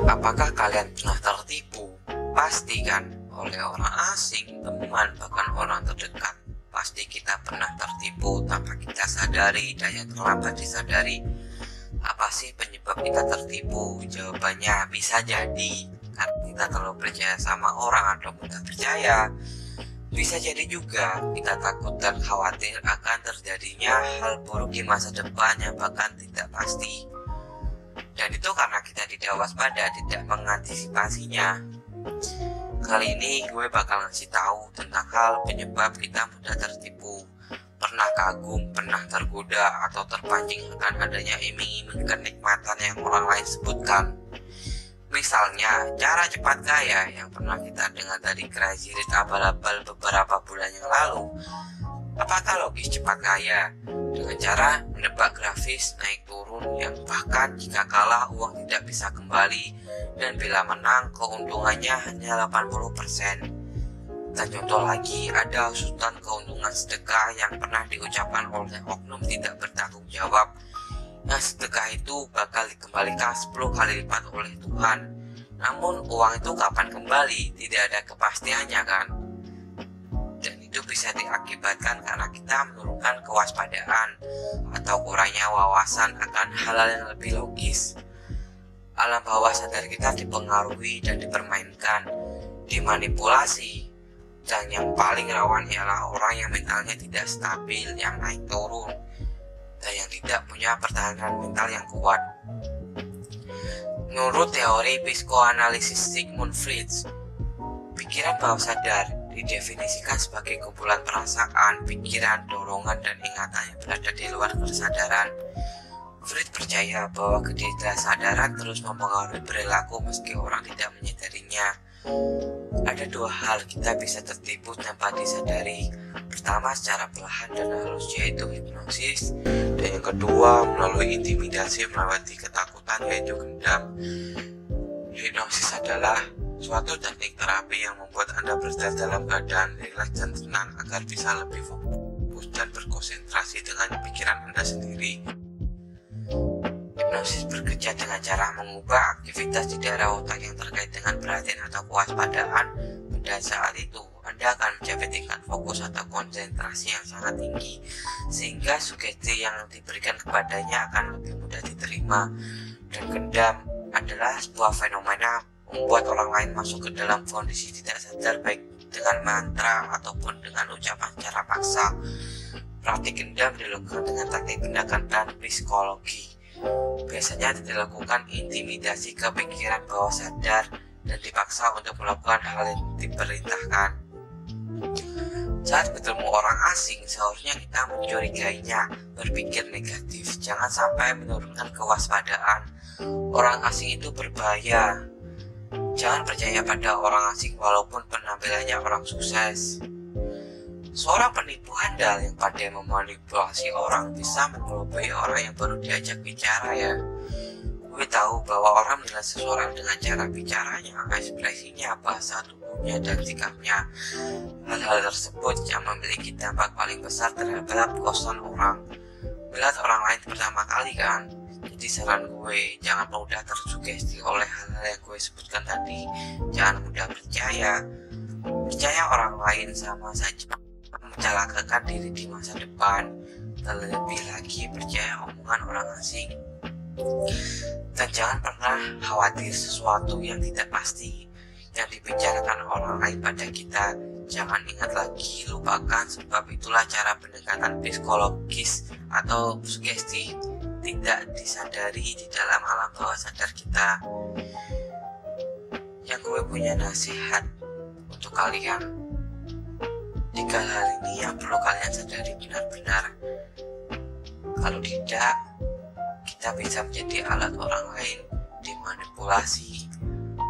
Apakah kalian pernah tertipu? Pasti kan, oleh orang asing, teman, bahkan orang terdekat. Pasti kita pernah tertipu tanpa kita sadari dan yang terlambat disadari. Apa sih penyebab kita tertipu? Jawabannya bisa jadi karena kita terlalu percaya sama orang atau mudah percaya. Bisa jadi juga kita takut dan khawatir akan terjadinya hal buruk di masa depan yang bahkan tidak pasti. Dan itu karena kita tidak waspada, tidak mengantisipasinya. Kali ini gue bakal ngasih tahu tentang hal penyebab kita mudah tertipu. Pernah kagum, pernah tergoda, atau terpancing akan adanya iming-iming kenikmatan yang orang lain sebutkan. Misalnya, cara cepat kaya yang pernah kita dengar dari Crazy Rich abal-abal beberapa bulan yang lalu. Apakah logis cepat kaya? Dengan cara menebak grafis naik turun yang bahkan jika kalah uang tidak bisa kembali, dan bila menang keuntungannya hanya 80%. Dan contoh lagi, ada usutan keuntungan sedekah yang pernah diucapkan oleh oknum tidak bertanggung jawab. Yang sedekah itu bakal dikembalikan 10 kali lipat oleh Tuhan. Namun uang itu kapan kembali? Tidak ada kepastiannya kan? Dan itu bisa diakibatkan karena kita menurunkan kewaspadaan atau kurangnya wawasan akan hal-hal yang lebih logis. Alam bawah sadar kita dipengaruhi dan dipermainkan, dimanipulasi. Dan yang paling rawan ialah orang yang mentalnya tidak stabil, yang naik turun, dan yang tidak punya pertahanan mental yang kuat. Menurut teori psikoanalisis Sigmund Freud, pikiran bawah sadar didefinisikan sebagai kumpulan perasaan, pikiran, dorongan, dan ingatan yang berada di luar kesadaran. Freud percaya bahwa ketidaksadaran terus mempengaruhi perilaku meski orang tidak menyadarinya. Ada dua hal kita bisa tertipu tanpa disadari. Pertama secara perlahan dan halus, yaitu hipnosis, dan yang kedua melalui intimidasi melewati ketakutan, yaitu gendam. Hipnosis adalah suatu teknik terapi yang membuat Anda berada dalam keadaan rileks dan tenang agar bisa lebih fokus dan berkonsentrasi dengan pikiran Anda sendiri. Hipnosis bekerja dengan cara mengubah aktivitas di daerah otak yang terkait dengan perhatian atau kewaspadaan. Pada saat itu, Anda akan mencapai tingkat fokus atau konsentrasi yang sangat tinggi, sehingga sugesti yang diberikan kepadanya akan lebih mudah diterima. Dan gendam adalah sebuah fenomena membuat orang lain masuk ke dalam kondisi tidak sadar, baik dengan mantra ataupun dengan ucapan secara paksa. Praktik gendam dilakukan dengan teknik tindakan dan psikologi. Biasanya dilakukan intimidasi ke pikiran bawah sadar dan dipaksa untuk melakukan hal yang diperintahkan. Saat bertemu orang asing, seharusnya kita mencurigainya, berpikir negatif, jangan sampai menurunkan kewaspadaan. Orang asing itu berbahaya. Jangan percaya pada orang asing walaupun penampilannya orang sukses. Seorang penipu handal yang pandai memanipulasi orang bisa mengelobai orang yang baru diajak bicara ya. Gue tahu bahwa orang menilai seseorang dengan cara bicaranya, ekspresinya, bahasa tubuhnya, dan sikapnya. Hal-hal tersebut yang memiliki dampak paling besar terhadap kosong orang. Melihat orang lain pertama kali kan. Jadi saran gue, jangan mudah tersugesti oleh hal-hal yang gue sebutkan tadi. Jangan mudah percaya. Percaya orang lain sama saja mencelakakan diri di masa depan. Terlebih lagi percaya omongan orang asing. Dan jangan pernah khawatir sesuatu yang tidak pasti yang dibicarakan orang lain pada kita. Jangan ingat lagi, lupakan, sebab itulah cara pendekatan psikologis atau sugesti tidak disadari di dalam alam bawah sadar kita. Yang gue punya nasihat untuk kalian, 3 hal ini yang perlu kalian sadari benar-benar. Kalau tidak, kita bisa menjadi alat orang lain, dimanipulasi,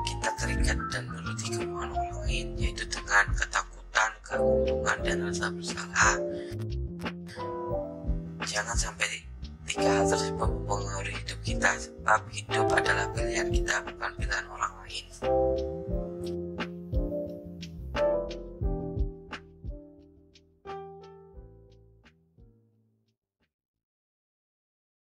kita terikat dan menuruti kemauan orang lain, yaitu dengan ketakutan, keuntungan, dan rasa bersalah. Jangan sampai 3 hal tersebut mempengaruhi hidup kita, sebab hidup adalah pilihan kita